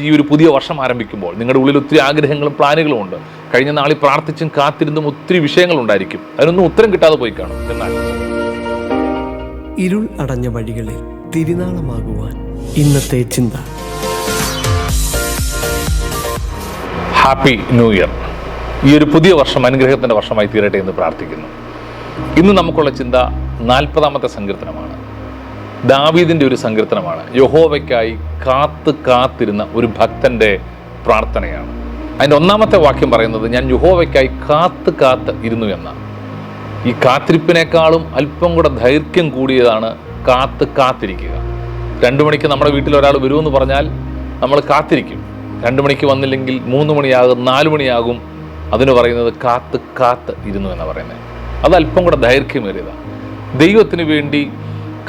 ഈ ഒരു പുതിയ വർഷം ആരംഭിക്കുമ്പോൾ നിങ്ങളുടെ ഉള്ളിൽ ഒത്തിരി ആഗ്രഹങ്ങളും പ്ലാനുകളും ഉണ്ട്. കഴിഞ്ഞ നാളിൽ പ്രാർത്ഥിച്ചും കാത്തിരുന്നും ഒത്തിരി വിഷയങ്ങളുണ്ടായിരിക്കും. അതിനൊന്നും ഉത്തരം കിട്ടാതെ പോയി കാണും. എന്നാൽ ഇരുൾ അടഞ്ഞ വഴികളിൽ തിരുനാളമാകുവാൻ ഇന്നത്തെ ചിന്ത. Happy new year. ഈ ഒരു പുതിയ വർഷം അനുഗ്രഹത്തിൻ്റെ വർഷമായി തീരട്ടെ എന്ന് പ്രാർത്ഥിക്കുന്നു. ഇന്ന് നമുക്കുള്ള ചിന്ത 40-ാമത്തെ സങ്കീർത്തനമാണ്. ദാവീദിൻ്റെ ഒരു സങ്കീർത്തനമാണ്. യഹോവയ്ക്കായി കാത്തിരുന്ന ഒരു ഭക്തൻ്റെ പ്രാർത്ഥനയാണ്. അതിൻ്റെ 1-ാമത്തെ വാക്യം പറയുന്നത്, ഞാൻ യഹോവയ്ക്കായി കാത്ത് ഇരുന്നു എന്നാണ്. ഈ കാത്തിരിപ്പിനേക്കാളും അല്പം കൂടെ ദൈർഘ്യം കൂടിയതാണ് കാത്തിരിക്കുക. 2 മണിക്ക് നമ്മുടെ വീട്ടിൽ ഒരാൾ വരുമെന്ന് പറഞ്ഞാൽ നമ്മൾ കാത്തിരിക്കും. 2 മണിക്ക് വന്നില്ലെങ്കിൽ 3 മണിയാകും, 4 മണിയാകും. അതിന് പറയുന്നത് കാത്ത് ഇരുന്നു എന്നാണ് പറയുന്നത്. അത് അല്പം കൂടെ ദൈർഘ്യമേറിയതാണ്. ദൈവത്തിന് വേണ്ടി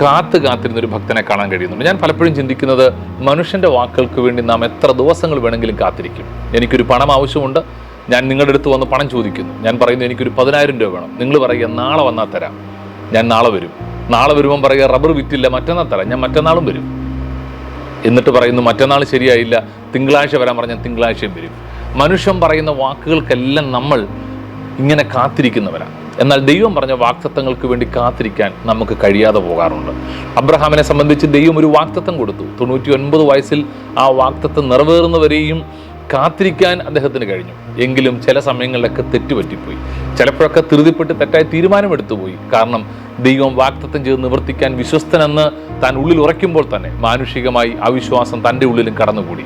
കാത്തിരുന്നൊരു ഭക്തനെ കാണാൻ കഴിയുന്നുണ്ട്. ഞാൻ പലപ്പോഴും ചിന്തിക്കുന്നത്, മനുഷ്യൻ്റെ വാക്കുകൾക്ക് വേണ്ടി നാം എത്ര ദിവസങ്ങൾ വേണമെങ്കിലും കാത്തിരിക്കും. എനിക്കൊരു പണം ആവശ്യമുണ്ട്, ഞാൻ നിങ്ങളുടെ അടുത്ത് വന്ന് പണം ചോദിക്കുന്നു. ഞാൻ പറയുന്നു എനിക്കൊരു 10,000 രൂപ വേണം. നിങ്ങൾ പറയുക നാളെ വന്നാൽ തരാം. ഞാൻ നാളെ വരും. നാളെ വരുമ്പം പറയുക റബ്ബർ വിറ്റില്ല, മറ്റന്നാൾ തരാം. ഞാൻ മറ്റന്നാളും വരും. എന്നിട്ട് പറയുന്നു മറ്റന്നാൾ ശരിയായില്ല, തിങ്കളാഴ്ച വരാൻ പറഞ്ഞാൽ തിങ്കളാഴ്ചയും വരും. മനുഷ്യൻ പറയുന്ന വാക്കുകൾക്കെല്ലാം നമ്മൾ ഇങ്ങനെ കാത്തിരിക്കുന്നവരാണ്. എന്നാൽ ദൈവം പറഞ്ഞ വാഗ്ദത്തങ്ങൾക്ക് വേണ്ടി കാത്തിരിക്കാൻ നമുക്ക് കഴിയാതെ പോകാറുണ്ട്. അബ്രഹാമിനെ സംബന്ധിച്ച് ദൈവം ഒരു വാഗ്ദത്തം കൊടുത്തു. 99 വയസ്സിൽ ആ വാഗ്ദത്തം നിറവേറുന്നവരെയും കാത്തിരിക്കാൻ അദ്ദേഹത്തിന് കഴിഞ്ഞു. എങ്കിലും ചില സമയങ്ങളിലൊക്കെ തെറ്റുപറ്റിപ്പോയി. ചിലപ്പോഴൊക്കെ ധൃതിപ്പെട്ട് തെറ്റായ തീരുമാനമെടുത്തു പോയി. കാരണം ദൈവം വാഗ്ദത്തം ചെയ്ത് നിവർത്തിക്കാൻ വിശ്വസ്തനെന്ന് താൻ ഉള്ളിൽ ഉറയ്ക്കുമ്പോൾ തന്നെ മാനുഷികമായി അവിശ്വാസം തൻ്റെ ഉള്ളിലും കടന്നുകൂടി.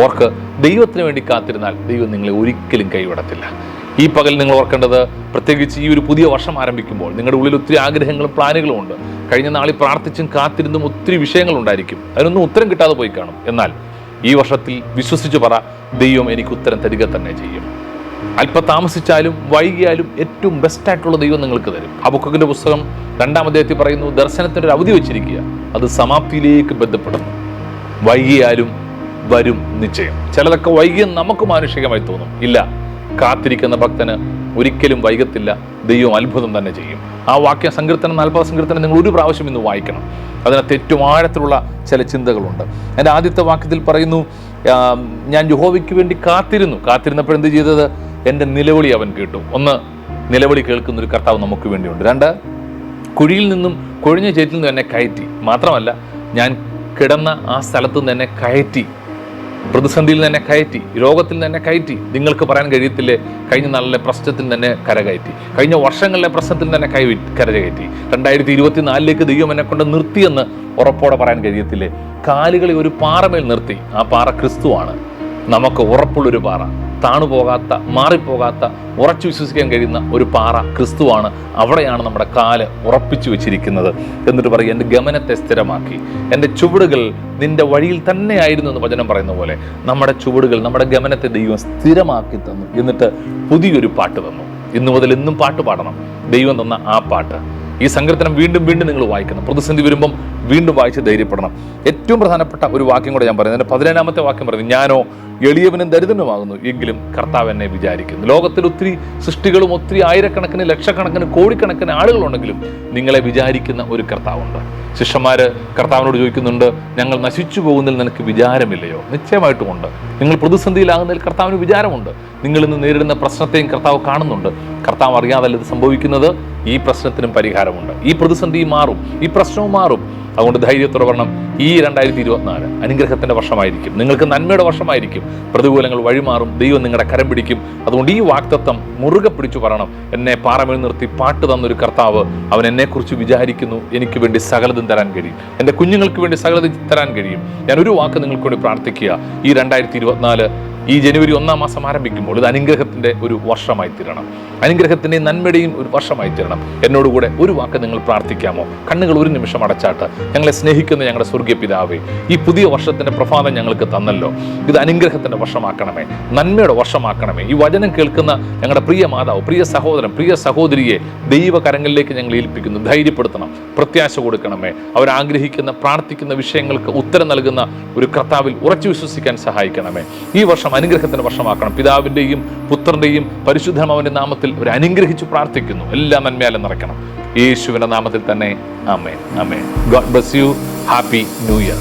ഓർക്ക്, ദൈവത്തിന് വേണ്ടി കാത്തിരുന്നാൽ ദൈവം നിങ്ങളെ ഒരിക്കലും കൈവിടത്തില്ല. ഈ പകൽ നിങ്ങൾ ഓർക്കേണ്ടത്, പ്രത്യേകിച്ച് ഈ ഒരു പുതിയ വർഷം ആരംഭിക്കുമ്പോൾ നിങ്ങളുടെ ഉള്ളിൽ ഒത്തിരി ആഗ്രഹങ്ങളും പ്ലാനുകളും ഉണ്ട്. കഴിഞ്ഞ നാളിൽ പ്രാർത്ഥിച്ചും കാത്തിരുന്നും ഒത്തിരി വിഷയങ്ങളുണ്ടായിരിക്കും. അതിനൊന്നും ഉത്തരം കിട്ടാതെ പോയി കാണും. എന്നാൽ ഈ വർഷത്തിൽ വിശ്വസിച്ച് പറ, ദൈവം എനിക്ക് ഉത്തരം തരിക തന്നെ ചെയ്യും. അല്പം താമസിച്ചാലും വൈകിയാലും ഏറ്റവും ബെസ്റ്റായിട്ടുള്ള ദൈവം നിങ്ങൾക്ക് തരും. ഹബക്കൂക്കിന്റെ പുസ്തകം 2-ാം അധ്യായത്തിൽ പറയുന്നു, ദർശനത്തിൻ്റെ ഒരു അവധി വെച്ചിരിക്കുക, അത് സമാപ്തിയിലേക്ക് ബന്ധപ്പെടുന്നു. വൈകിയാലും വരും നിശ്ചയം. ചിലതൊക്കെ വൈകിയെന്ന് നമുക്ക് മാനുഷികമായി തോന്നും. ഇല്ല, കാത്തിരിക്കുന്ന ഭക്തന് ഒരിക്കലും വൈകത്തില്ല. ദൈവം അത്ഭുതം തന്നെ ചെയ്യും. ആ വാക്യ സങ്കീർത്തനം 40 സങ്കീർത്തനം നിങ്ങൾ ഒരു പ്രാവശ്യം ഇന്ന് വായിക്കണം. അതിനകത്ത് ഏറ്റവും ആഴത്തിലുള്ള ചില ചിന്തകളുണ്ട്. എൻ്റെ ആദ്യത്തെ വാക്യത്തിൽ പറയുന്നു, ഞാൻ യഹോവയ്ക്ക് വേണ്ടി കാത്തിരുന്നപ്പോൾ എന്ത് ചെയ്തത്? എൻ്റെ നിലവിളി അവൻ കേട്ടു. 1, നിലവിളി കേൾക്കുന്നൊരു കർത്താവ് നമുക്ക് വേണ്ടിയുണ്ട്. 2, കുഴിയിൽ നിന്നും കൊഴിഞ്ഞ ചേറ്റിൽ നിന്ന് എന്നെ കയറ്റി. മാത്രമല്ല, ഞാൻ കിടന്ന ആ സ്ഥലത്ത് നിന്ന് എന്നെ കയറ്റി, പ്രതിസന്ധിയിൽ നിന്ന് എന്നെ കയറ്റി, രോഗത്തിൽ നിന്ന് എന്നെ കയറ്റി. നിങ്ങൾക്ക് പറയാൻ കഴിയത്തില്ലേ, കഴിഞ്ഞ നാളിലെ പ്രശ്നത്തിൽ തന്നെ കരകയറ്റി, കഴിഞ്ഞ വർഷങ്ങളിലെ പ്രശ്നത്തിൽ തന്നെ കരകയറ്റി. 2024 ദൈവം എന്നെ കൊണ്ട് നിർത്തിയെന്ന് ഉറപ്പോടെ പറയാൻ കഴിയത്തില്ലേ? കാലുകളെ ഒരു പാറമേൽ നിർത്തി. ആ പാറ ക്രിസ്തുവാണ്. നമുക്ക് ഉറപ്പുള്ളൊരു പാറ, താണുപോകാത്ത, മാറിപ്പോകാത്ത, ഉറച്ചു വിശ്വസിക്കാൻ കഴിയുന്ന ഒരു പാറ ക്രിസ്തുവാണ്. അവിടെയാണ് നമ്മുടെ കാല് ഉറപ്പിച്ചു വെച്ചിരിക്കുന്നത്. എന്നിട്ട് പറയും, എൻ്റെ ഗമനത്തെ സ്ഥിരമാക്കി, എൻ്റെ ചുവടുകൾ നിന്റെ വഴിയിൽ തന്നെയായിരുന്നു എന്ന് വചനം പറയുന്ന പോലെ നമ്മുടെ ചുവടുകൾ, നമ്മുടെ ഗമനത്തെ ദൈവം സ്ഥിരമാക്കി തന്നു. എന്നിട്ട് പുതിയൊരു പാട്ട് തന്നു. ഇന്നു മുതൽ എന്നും പാട്ട് പാടണം. ദൈവം തന്ന ആ പാട്ട്. ഈ സങ്കീർത്തനം വീണ്ടും നിങ്ങൾ വായിക്കണം. പ്രതിസന്ധി വരുമ്പം വീണ്ടും വായിച്ച് ധൈര്യപ്പെടണം. ഏറ്റവും പ്രധാനപ്പെട്ട ഒരു വാക്യം കൂടെ ഞാൻ പറയുന്നത്, എൻ്റെ 17-ാമത്തെ വാക്യം പറയുന്നത്, ഞാനോ എളിയവനും ദരിദ്രനുമാകുന്നു, എങ്കിലും കർത്താവ് എന്നെ വിചാരിക്കുന്നു. ലോകത്തിൽ ഒത്തിരി സൃഷ്ടികളും ഒത്തിരി ആയിരക്കണക്കിന്, ലക്ഷക്കണക്കിന്, കോടിക്കണക്കിന് ആളുകളുണ്ടെങ്കിലും നിങ്ങളെ വിചാരിക്കുന്ന ഒരു കർത്താവുണ്ട്. ശിഷ്യന്മാര് കർത്താവിനോട് ചോദിക്കുന്നുണ്ട്, ഞങ്ങൾ നശിച്ചു പോകുന്നതിൽ നിനക്ക് വിചാരമില്ലയോ? നിശ്ചയമായിട്ടുമുണ്ട്. നിങ്ങൾ പ്രതിസന്ധിയിലാകുന്നതിൽ കർത്താവിന് വിചാരമുണ്ട്. നിങ്ങൾ ഇന്ന് നേരിടുന്ന പ്രശ്നത്തെയും കർത്താവ് കാണുന്നുണ്ട്. കർത്താവ് അറിയാതല്ല ഇത് സംഭവിക്കുന്നത്. ഈ പ്രശ്നത്തിനും പരിഹാരമുണ്ട്. ഈ പ്രതിസന്ധി മാറും, ഈ പ്രശ്നവും മാറും. അതുകൊണ്ട് ധൈര്യത്തോടെ പറയണം, ഈ 2024 അനുഗ്രഹത്തിൻ്റെ വർഷമായിരിക്കും. നിങ്ങൾക്ക് നന്മയുടെ വർഷമായിരിക്കും. പ്രതികൂലങ്ങൾ വഴിമാറും. ദൈവം നിങ്ങളുടെ കരം പിടിക്കും. അതുകൊണ്ട് ഈ വാഗ്ദത്തം മുറുകെ പിടിച്ചു പറയണം. എന്നെ പാറമേൽ നിർത്തി പാട്ട് തന്നൊരു കർത്താവ്, അവൻ എന്നെക്കുറിച്ച് വിചാരിക്കുന്നു. എനിക്ക് വേണ്ടി സകലതും തരാൻ കഴിയും. എൻ്റെ കുഞ്ഞുങ്ങൾക്ക് വേണ്ടി സകലതും തരാൻ കഴിയും. ഞാൻ ഒരു വാക്ക് നിങ്ങൾക്ക് വേണ്ടി പ്രാർത്ഥിക്കുക. ഈ 2024 ഈ ജനുവരി 1-ാം മാസം ആരംഭിക്കുമ്പോൾ ഇത് അനുഗ്രഹത്തിൻ്റെ ഒരു വർഷമായി തീരണം. അനുഗ്രഹത്തിൻ്റെയും നന്മയുടെയും ഒരു വർഷമായി തീരണം. എന്നോടുകൂടെ ഒരു വാക്ക് നിങ്ങൾ പ്രാർത്ഥിക്കാമോ? കണ്ണുകൾ ഒരു നിമിഷം അടച്ചാട്ട്. ഞങ്ങളെ സ്നേഹിക്കുന്ന ഞങ്ങളുടെ സ്വർഗീയ പിതാവേ, ഈ പുതിയ വർഷത്തിൻ്റെ പ്രഭാതം ഞങ്ങൾക്ക് തന്നല്ലോ. ഇത് അനുഗ്രഹത്തിൻ്റെ വർഷമാക്കണമേ, നന്മയുടെ വർഷമാക്കണമേ. ഈ വചനം കേൾക്കുന്ന ഞങ്ങളുടെ പ്രിയ മാതാവ്, പ്രിയ സഹോദരൻ, പ്രിയ സഹോദരിയെ ദൈവകരങ്ങളിലേക്ക് ഞങ്ങൾ ഏൽപ്പിക്കുന്നു. ധൈര്യപ്പെടുത്തണം, പ്രത്യാശ കൊടുക്കണമേ. അവരാഗ്രഹിക്കുന്ന, പ്രാർത്ഥിക്കുന്ന വിഷയങ്ങൾക്ക് ഉത്തരം നൽകുന്ന ഒരു കർത്താവിൽ ഉറച്ചു വിശ്വസിക്കാൻ സഹായിക്കണമേ. ഈ വർഷം അനുഗ്രഹത്തിന്റെ വർഷമാക്കണം. പിതാവിന്റെയും പുത്രന്റെയും പരിശുദ്ധാത്മാവിന്റെ നാമത്തിൽ ഒരു അനുഗ്രഹിച്ചു പ്രാർത്ഥിക്കുന്നു. എല്ലാം നന്മയാലും നിറയ്ക്കണം. യേശുവിന്റെ നാമത്തിൽ തന്നെ. ആമേൻ, ആമേൻ. God bless you. Happy new year.